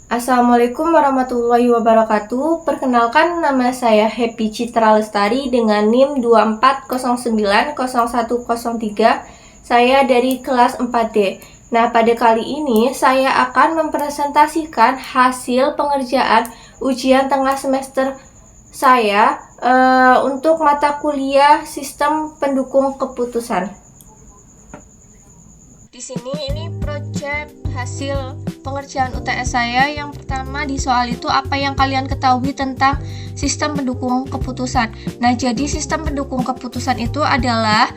Assalamualaikum warahmatullahi wabarakatuh. Perkenalkan, nama saya Happy Citra Lestari dengan NIM 24090103. Saya dari kelas 4D. Nah, pada kali ini saya akan mempresentasikan hasil pengerjaan ujian tengah semester saya untuk mata kuliah Sistem Pendukung Keputusan. Di sini ini proyek hasil pengerjaan UTS saya. Yang pertama di soal itu, apa yang kalian ketahui tentang sistem pendukung keputusan. Nah, jadi sistem pendukung keputusan itu adalah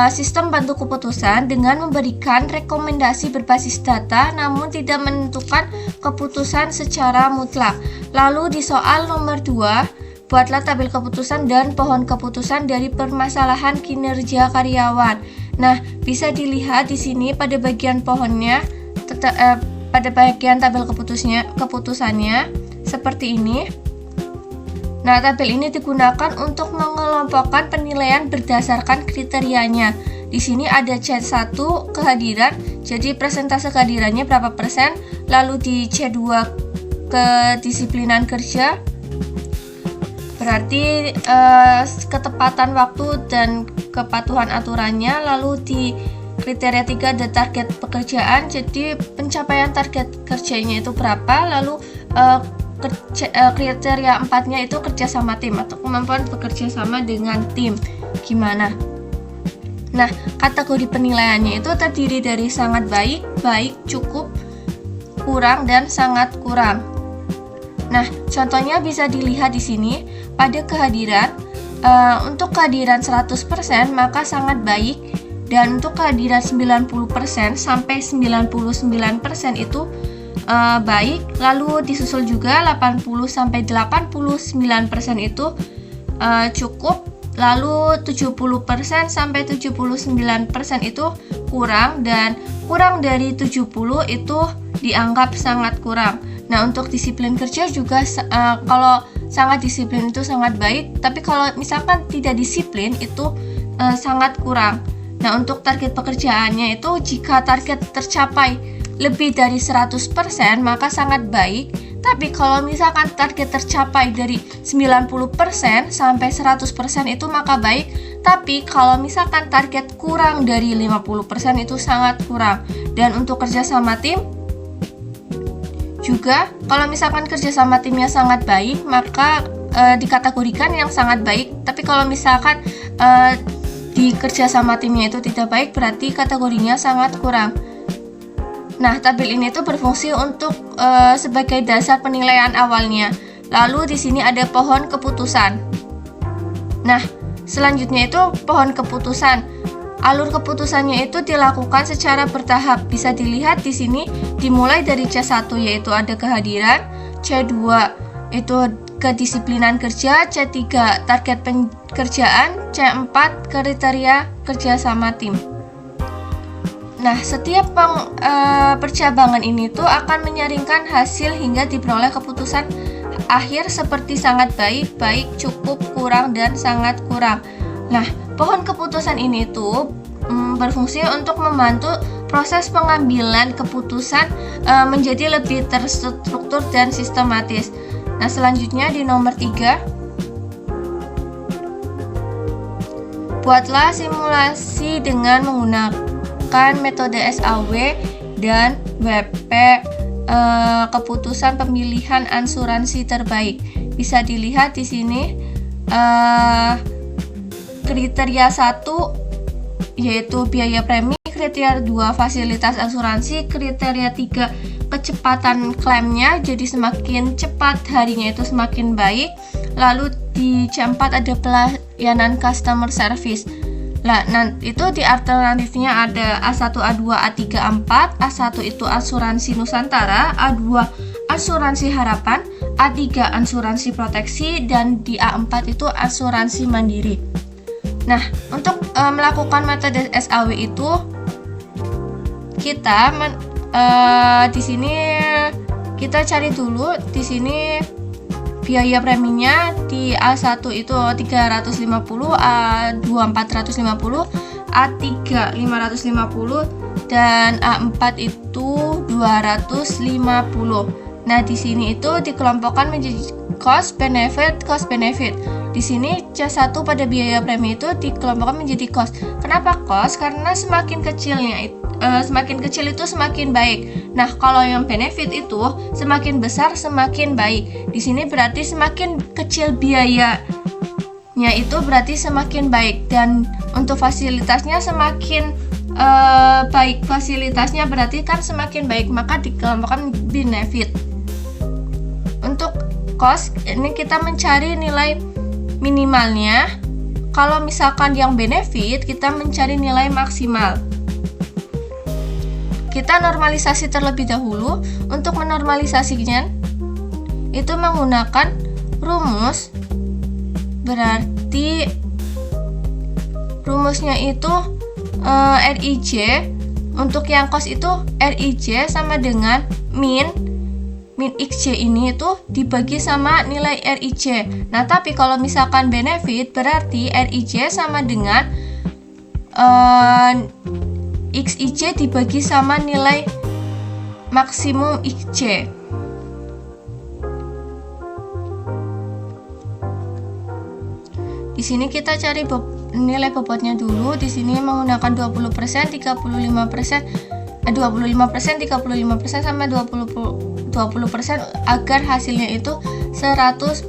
sistem bantu keputusan dengan memberikan rekomendasi berbasis data namun tidak menentukan keputusan secara mutlak. Lalu di soal nomor 2, buatlah tabel keputusan dan pohon keputusan dari permasalahan kinerja karyawan. Nah, bisa dilihat di sini pada bagian pohonnya, pada bagian tabel keputusannya seperti ini. Nah, tabel ini digunakan untuk mengelompokkan penilaian berdasarkan kriterianya. Di sini ada C1 kehadiran, jadi persentase kehadirannya berapa persen, lalu di C2 kedisiplinan kerja, berarti ketepatan waktu dan kepatuhan aturannya. Lalu di kriteria 3 ada target pekerjaan, jadi pencapaian target kerjanya itu berapa. Lalu kriteria 4-nya itu kerja sama tim atau kemampuan bekerja sama dengan tim gimana. Nah, kategori penilaiannya itu terdiri dari sangat baik, baik, cukup, kurang, dan sangat kurang. Nah, contohnya bisa dilihat di sini pada kehadiran. Untuk kehadiran 100% maka sangat baik, dan untuk kehadiran 90% sampai 99% itu baik. Lalu disusul juga 80 sampai 89% itu cukup. Lalu 70% sampai 79% itu kurang, dan kurang dari 70 itu dianggap sangat kurang. Nah, untuk disiplin kerja juga kalau sangat disiplin itu sangat baik, tapi kalau misalkan tidak disiplin itu sangat kurang. Nah, untuk target pekerjaannya itu, jika target tercapai lebih dari 100% maka sangat baik, tapi kalau misalkan target tercapai dari 90% sampai 100% itu maka baik, tapi kalau misalkan target kurang dari 50% itu sangat kurang. Dan untuk kerja sama tim juga, kalau misalkan kerja sama timnya sangat baik maka dikategorikan yang sangat baik, tapi kalau misalkan di kerja sama timnya itu tidak baik berarti kategorinya sangat kurang. Nah, tabel ini tuh berfungsi untuk sebagai dasar penilaian awalnya. Lalu di sini ada pohon keputusan. Nah, selanjutnya itu pohon keputusan. Alur keputusannya itu dilakukan secara bertahap. Bisa dilihat di sini dimulai dari C1 yaitu ada kehadiran, C2 itu kedisiplinan kerja, C3 target pekerjaan, C4 kriteria kerja sama tim. Nah, setiap percabangan ini tuh akan menyaringkan hasil hingga diperoleh keputusan akhir seperti sangat baik, baik, cukup, kurang, dan sangat kurang. Nah, pohon keputusan ini tuh berfungsi untuk membantu proses pengambilan keputusan menjadi lebih terstruktur dan sistematis. Nah, selanjutnya di nomor 3, buatlah simulasi dengan menggunakan metode SAW dan WP keputusan pemilihan asuransi terbaik. Bisa dilihat di sini kriteria 1 yaitu biaya premi, kriteria 2 fasilitas asuransi, kriteria 3 kecepatan klaimnya, jadi semakin cepat harinya itu semakin baik. Lalu di C4 ada pelayanan customer service. Nah, itu di alternatifnya ada A1, A2, A3, A4. A1 itu asuransi Nusantara, A2 asuransi harapan, A3 asuransi proteksi, dan di A4 itu asuransi mandiri. Nah, untuk melakukan metode SAW itu kita di sini kita cari dulu di sini biaya preminya. Di A1 itu 350, A2 450, A3 550, dan A4 itu 250. Nah, di sini itu dikelompokkan menjadi cost benefit. Di sini C1 pada biaya premi itu dikelompokkan menjadi cost. Kenapa cost? Karena semakin kecil itu semakin baik. Nah, kalau yang benefit itu semakin besar semakin baik. Di sini berarti semakin kecil biayanya itu berarti semakin baik, dan untuk fasilitasnya semakin baik. Fasilitasnya berarti kan semakin baik, maka dikelompokkan benefit. Untuk cost ini kita mencari nilai minimalnya. Kalau misalkan yang benefit, kita mencari nilai maksimal. Kita normalisasi terlebih dahulu. Untuk menormalisasinya itu menggunakan rumus. Berarti rumusnya itu RIJ. Untuk yang cost itu RIJ sama dengan min XJ ini itu dibagi sama nilai RIJ. Nah, tapi kalau misalkan benefit berarti RIJ sama dengan XIJ dibagi sama nilai maksimum XJ. Di sini kita cari nilai bobotnya dulu. Di sini menggunakan 20%, 35%, 35%, sama 20% agar hasilnya itu 100%.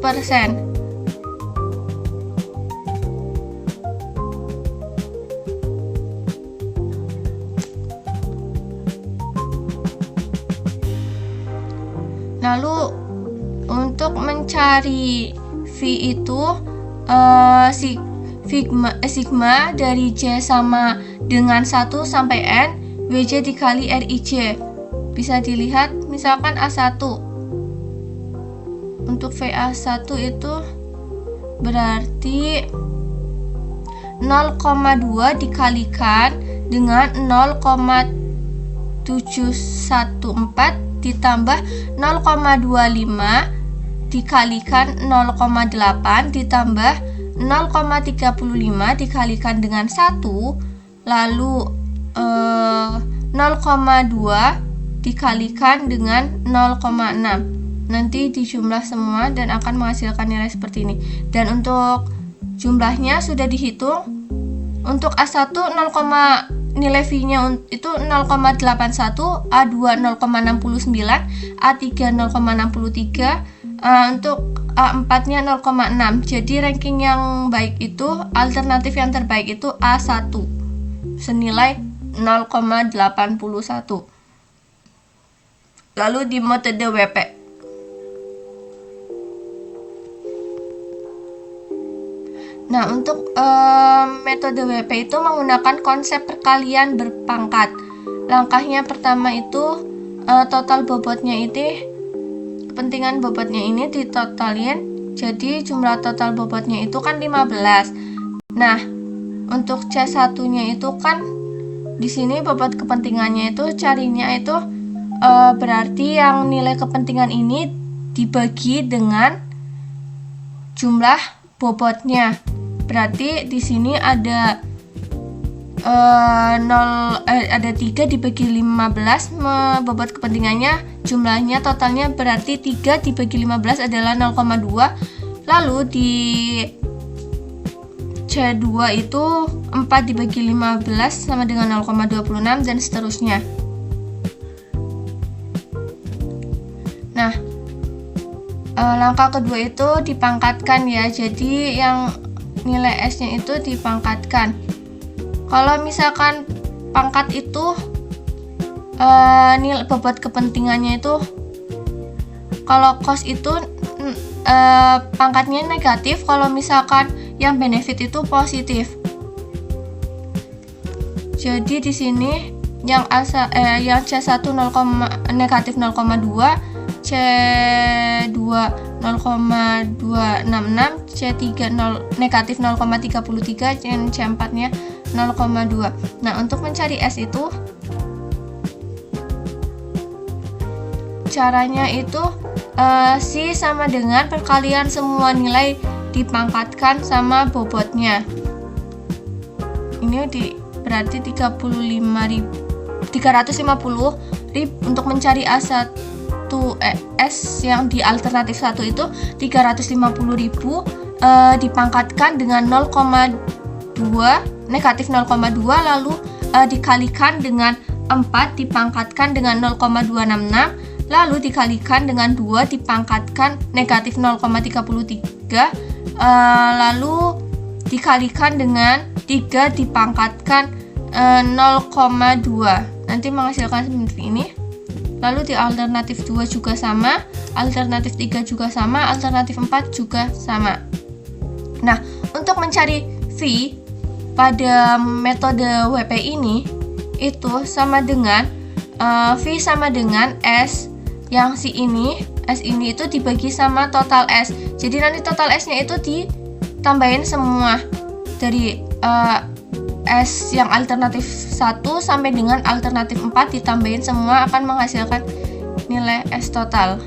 Lalu untuk mencari V itu sigma dari J sama dengan 1 sampai N WJ dikali RIJ. Bisa dilihat misalkan A1. Untuk VA1 itu berarti 0,2 dikalikan dengan 0,714 ditambah 0,25 dikalikan 0,8 ditambah 0,35 dikalikan dengan 1, lalu 0,2 dikalikan dengan 0,6. Nanti dijumlah semua dan akan menghasilkan nilai seperti ini. Dan untuk jumlahnya sudah dihitung. Untuk A1 nilai V-nya itu 0,81, A2 0,69, A3 0,63, untuk A4-nya 0,6. Jadi ranking yang baik itu, alternatif yang terbaik itu A1 senilai 0,81. Lalu di metode WP. Nah, untuk metode WP itu menggunakan konsep perkalian berpangkat. Langkahnya pertama itu total bobotnya itu, kepentingan bobotnya ini ditotalin. Jadi jumlah total bobotnya itu kan 15. Nah, untuk C1-nya itu kan di sini bobot kepentingannya itu carinya itu berarti yang nilai kepentingan ini dibagi dengan jumlah bobotnya. Berarti di sini ada 3 dibagi 15 bobot kepentingannya, jumlahnya totalnya berarti 3 dibagi 15 adalah 0,2. Lalu di C2 itu 4 dibagi 15 sama dengan 0,26 dan seterusnya. Nah, langkah kedua itu dipangkatkan ya. Jadi yang nilai S-nya itu dipangkatkan. Kalau misalkan pangkat itu nilai bobot kepentingannya itu, kalau cost itu pangkatnya negatif, kalau misalkan yang benefit itu positif. Jadi di sini yang C1 negatif 0,2, C2 0,266, C3 negatif 0,33, dan C4-nya 0,2. Nah, untuk mencari S itu caranya itu C sama dengan perkalian semua nilai dipangkatkan sama bobotnya. Ini berarti 350.000 untuk mencari A1 S yang di alternatif 1 itu 350.000 dipangkatkan dengan 0,2 negatif 0,2 lalu dikalikan dengan 4 dipangkatkan dengan 0,266 lalu dikalikan dengan 2 dipangkatkan negatif 0,33 lalu dikalikan dengan 3 dipangkatkan 0,2 nanti menghasilkan seperti ini. Lalu di alternatif 2 juga sama, alternatif 3 juga sama, alternatif 4 juga sama. Nah, untuk mencari V pada metode WP ini itu sama dengan V sama dengan S yang S ini itu dibagi sama total S. Jadi nanti total S-nya itu ditambahin semua dari S yang alternatif 1 sampai dengan alternatif 4 ditambahin semua akan menghasilkan nilai S total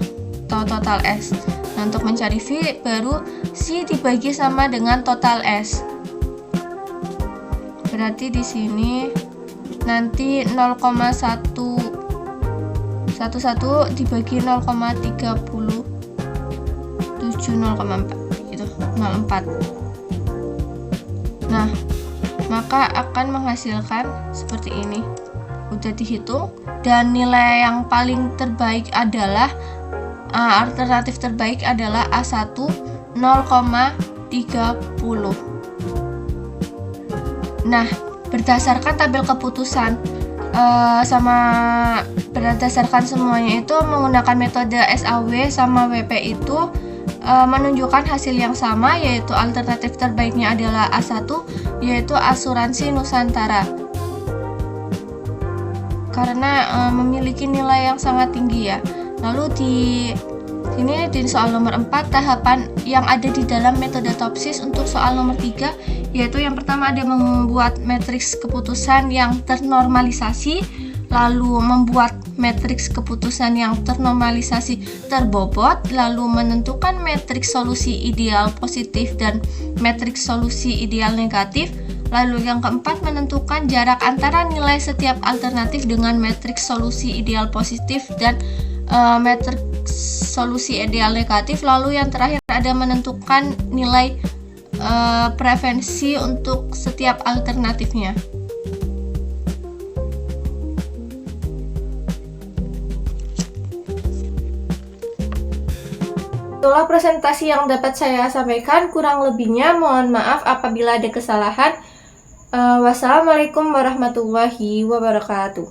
atau total S. Nah, untuk mencari V baru C dibagi sama dengan total S. Berarti di sini nanti 0,111 dibagi 0,37 0,4 gitu, 0,4. Nah, maka akan menghasilkan seperti ini. Udah dihitung dan nilai yang paling terbaik adalah alternatif terbaik adalah A1 0,30. Nah, berdasarkan tabel keputusan sama berdasarkan semuanya itu menggunakan metode SAW sama WP itu menunjukkan hasil yang sama, yaitu alternatif terbaiknya adalah A1, yaitu asuransi Nusantara, karena memiliki nilai yang sangat tinggi ya. Lalu di sini di soal nomor 4 tahapan yang ada di dalam metode TOPSIS. Untuk soal nomor 3 yaitu yang pertama ada membuat matriks keputusan yang ternormalisasi, lalu membuat matriks keputusan yang ternormalisasi terbobot, lalu menentukan matriks solusi ideal positif dan matriks solusi ideal negatif. Lalu yang keempat menentukan jarak antara nilai setiap alternatif dengan matriks solusi ideal positif dan matriks solusi ideal negatif. Lalu yang terakhir ada menentukan nilai preferensi untuk setiap alternatifnya. Itulah presentasi yang dapat saya sampaikan. Kurang lebihnya mohon maaf apabila ada kesalahan. Wassalamualaikum warahmatullahi wabarakatuh.